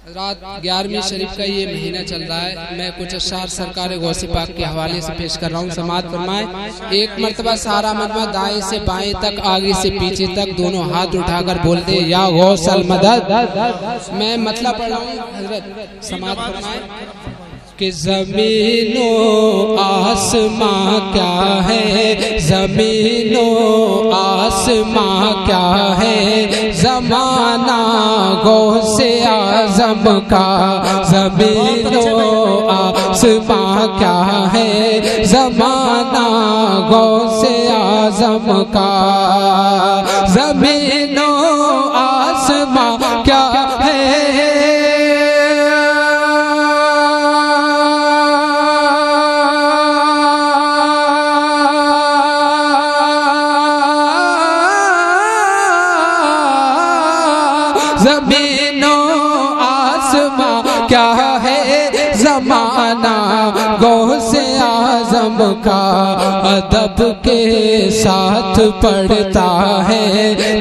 रात 11वीं शरीफ का ये महीना चल रहा है। मैं कुछ अशार सरकार गौसे पाक के हवाले से पेश कर रहा हूँ। समाअत फरमाए। एक मर्तबा सारा मजमा दाएं से बाएं तक, आगे से पीछे तक दोनों हाथ उठाकर बोल दे, या गौसल मदद। मैं मतलब पढ़ रहा हूँ हजरत। समाअत फरमाए कि ज़मीनो आसमां क्या है, ज़मीनो आसमां क्या है, ज़माना गौसे आज़म का। ज़मीनो आसमां क्या है, ज़माना गौसे आज़म का। ज़मीनो आसमां क्या है, ज़मीनो आसमां क्या है, ज़माना गौसे आज़म का। अदब के साथ पढ़ता है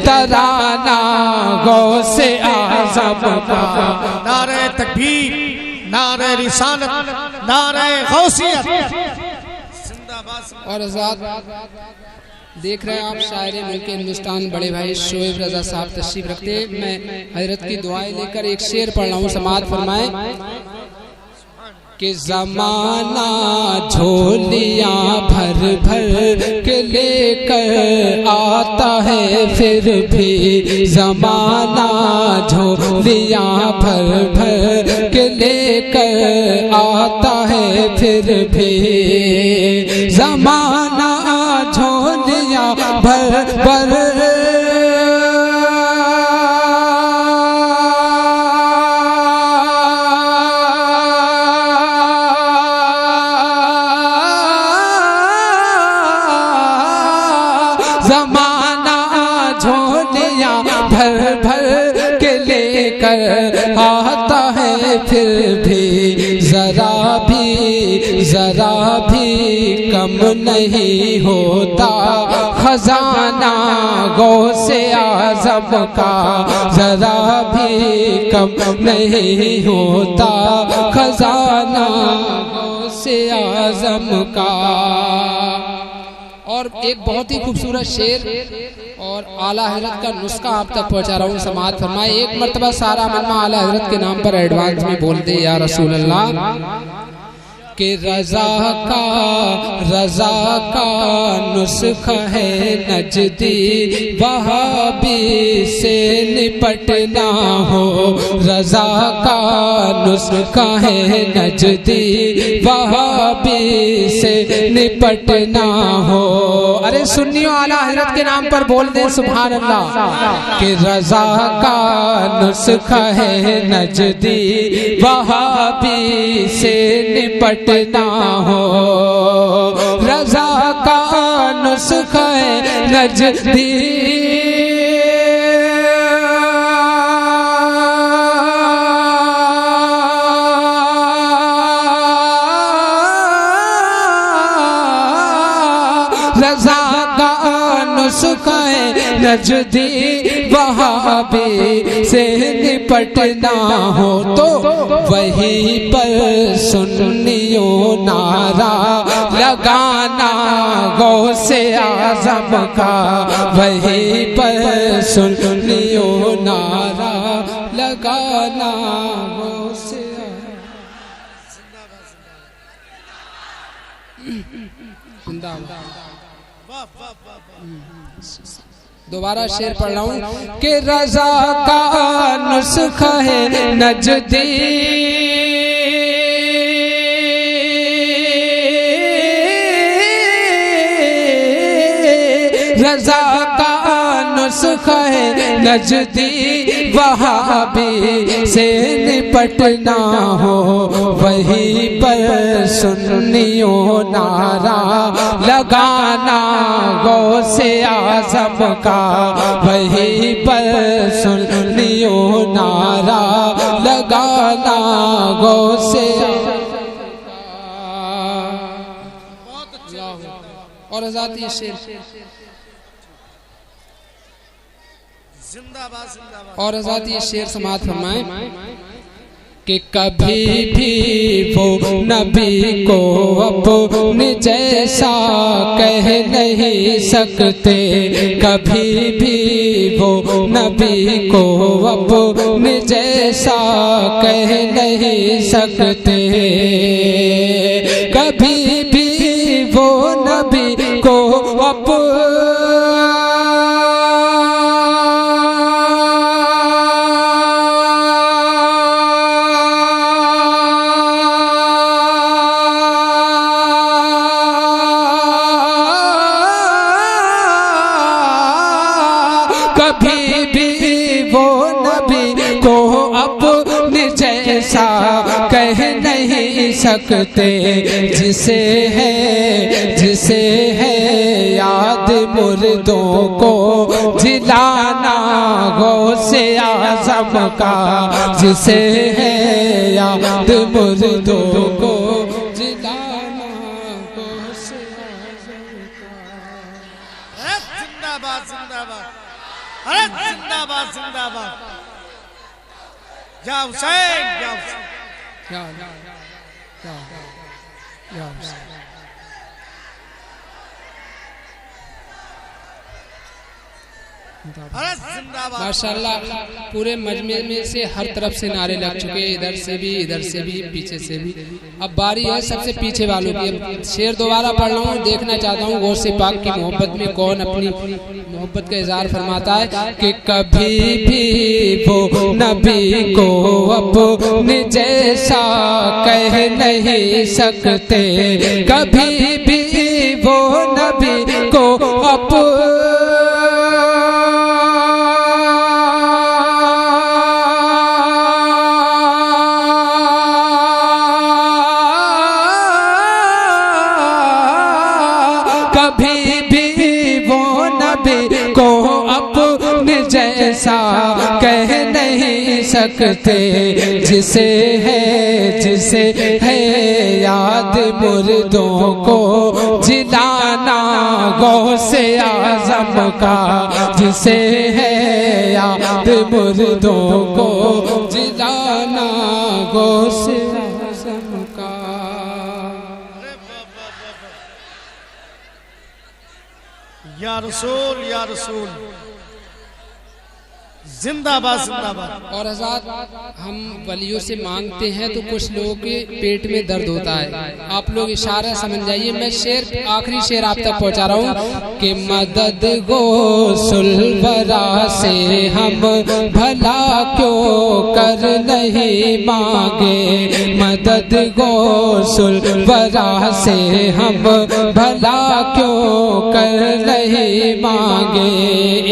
तराना गौसे आज़म का। नारे तकबीर, नारे रिसालत, नारे गौसियत। और आज़ाद देख रहे हैं आप शायर मुल्क हिंदुस्तान बड़े भाई शोएब रजा साहब तशरीफ रखते हैं। मैं हजरत की दुआएं लेकर एक शेर पढ़ रहा हूँ। समाअत फरमाए कि ज़माना झोलियाँ भर भर के लेकर आता है, फिर भी ज़माना झोलियाँ भर भर के लेकर आता है, फिर भी ज़माना झोलियाँ भर भर ज़माना झोलियाँ भर भर के लेकर आता है, फिर भी ज़रा भी कम नहीं होता खजाना गौसे आज़म का। ज़रा भी कम नहीं होता खजाना गौसे आज़म का। और एक बहुत ही खूबसूरत शेर और आला हज़रत का नुस्खा आप तक पहुंचा रहा हूँ। समाअत फरमाए। एक मर्तबा सारा मजमा आला हज़रत के नाम पर एडवांस में बोल दे, या रसूल अल्लाह। कि रज़ा का नुस्खा है नजदी वहाबी से निपटना हो। रज़ा का नुस्खा है नजदी वहाबी से निपटना हो। अरे सुन्नियों आला हज़रत के नाम पर बोल दे सुभान अल्लाह। कि रज़ा का नुस्खा है नजदी वहाबी से निपटना हो। रज़ा का नुस्खा है नजदी रज़ा का नुस्खा है नजदी वहाबी से निपटना हो। तो वहीं पर सुन्नियों नारा लगाना गौसे आज़म का। वहीं पर सुन्नियों नारा लगाना गौसे दोबारा शेर पढ़ रहा हूँ कि रज़ा का नुस्खा है नजदी रज़ा का नुस्खा है नजदी वहाबी से निपटना हो। वहीं पर सुन्नियों नारा लगाना गौसे आज़म का। वहीं पर सुन्नियों नारा लगाना गौसे और आज़ाद ये शेर और आज़ाद ये शेर समाअत फरमाए कि कभी भी वो नबी को अपने जैसा कह नहीं सकते, कभी भी वो नबी को अपने जैसा कह नहीं सकते, कभी भी वो नबी को कभी भी वो नबी को अपने जैसा कह नहीं सकते, जिसे है याद मुर्दों को जिलाना गौसे आज़म का, जिसे है याद मुर्दों को जिलाना गौसे आज़म का। जिंदाबाद जिंदाबाद, अरे जिंदाबाद जिंदाबाद, या हुसैन या हुसैन, या हुसैन। माशाअल्लाह पूरे मजमे में से हर तरफ से नारे लग चुके, इधर से भी पीछे से भी। अब बारी है सबसे पीछे वालों की। अब शेर दोबारा पढ़ रहा हूँ, देखना चाहता हूँ गौसे पाक की मोहब्बत में कौन अपनी मोहब्बत का इजहार फरमाता है कि कभी भी वो नबी को अपने जैसा कह नहीं सकते, कभी भी वो नबी को कभी भी वो नबी को अपने जैसा कह नहीं सकते, जिसे है याद मुर्दों को जिलाना गौसे आज़म का, जिसे है याद मुर्दों को जिलाना गौसे आज़म का। या रसूल या रसूल, जिंदाबाद जिंदाबाद। और हज़रात हम वलियों से मांगते हैं तो कुछ लोगों के पेट में दर्द होता है, आप लोग इशारा समझ जाइए। मैं शेर आखिरी शेर आप तक पहुंचा रहा हूँ कि मदद गौसुल वरा से हम भला क्यों कर नहीं मांगे, मदद गौसुल वरा से हम भला क्यों कर नहीं मांगे।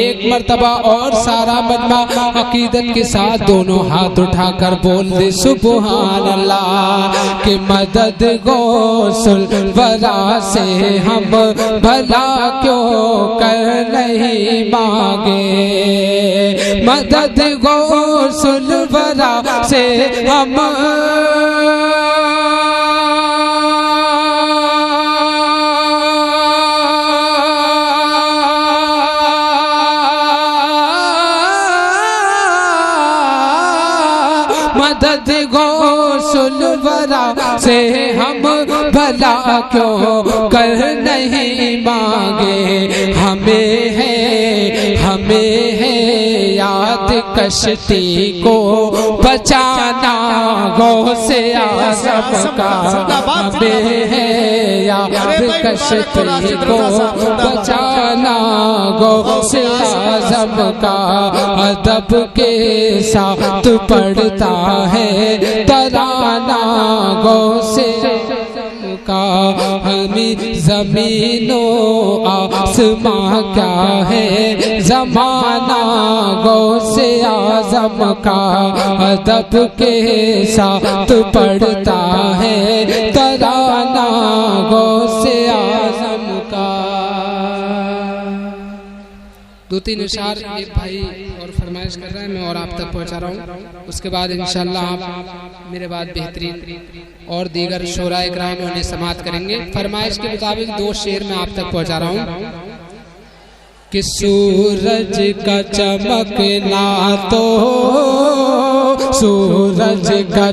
एक मर्तबा और सारा मजमा अकीदत के साथ दोनों हाथ उठाकर बोल दे सुबहान अल्लाह कि मदद गौसुल वरा से हम भला क्यों कर नहीं मांगे, मदद गौसुल वरा से हम मदद गौसुल वरा से हम भला क्यों कर नहीं मांगे। हमें है याद कश्ती को बचाना गौसे आज़म का, हमें है याद कश्ती को बचाना गौसे आज़म का। अदब के साथ पढ़ता है तराना गौसे का, हमें ज़मीनो आसमां क्या है ज़माना गौसे आज़म का। अदब के साथ पढ़ता है तराना गौसे आज़म का। दो तीन इशार एक भाई और फरमाइश कर रहा है, मैं और आप तक पहुंचा रहा हूँ। उसके बाद इंशाअल्लाह आप मेरे बाद बेहतरीन और दीगर शोरा इकराम उन्हें समात करेंगे। फरमाइश के मुताबिक दो शेर मैं आप तक पहुंचा रहा हूँ कि सूरज का चमकना तो सूरज का